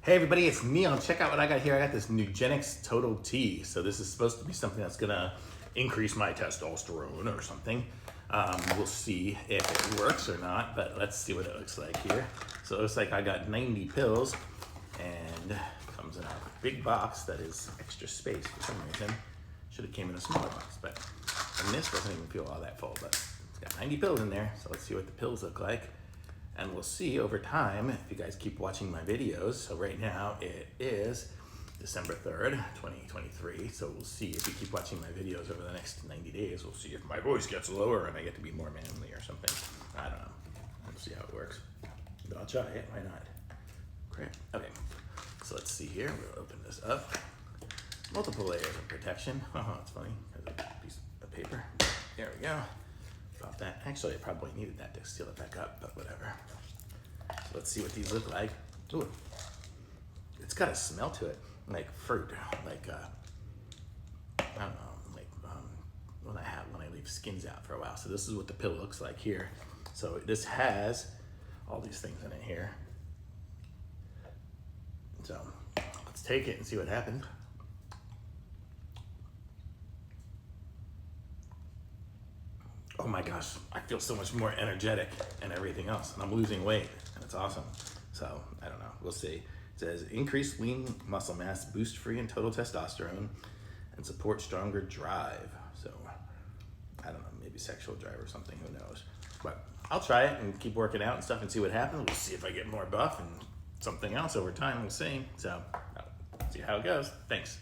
Hey everybody, it's Neil. Check out what I got here. I got this Nugenix Total T. So this is supposed to be something that's gonna increase my testosterone or something. We'll see if it works or not, but let's see what it looks like here. So it looks like I got 90 pills and comes in a big box that is extra space for some reason. Should have came in a smaller box, but and this doesn't even feel all that full, but it's got 90 pills in there. So let's see what the pills look like. And we'll see over time if you guys keep watching my videos. So right now it is December 3rd, 2023. So we'll see if you keep watching my videos over the next 90 days. We'll see if my voice gets lower and I get to be more manly or something. I don't know. We'll see how it works. But I'll try it. Why not? Great. Okay. So let's see here. We'll open this up. Multiple layers of protection. Oh, it's funny. There's a piece of paper. There we go. Pop that. Actually, I probably needed that to seal it back up, but whatever. So let's see what these look like. Ooh, it's got a smell to it, like fruit, like I don't know, like when I leave skins out for a while. So this is what the pill looks like here. So this has all these things in it here. So let's take it and see what happens. Oh my gosh, I feel so much more energetic and everything else, and I'm losing weight, and it's awesome. So, I don't know, we'll see. It says, increase lean muscle mass, boost free and total testosterone, and support stronger drive. So, I don't know, maybe sexual drive or something, who knows. But I'll try it and keep working out and stuff and see what happens. We'll see if I get more buff and something else over time, we'll see. So, see how it goes. Thanks.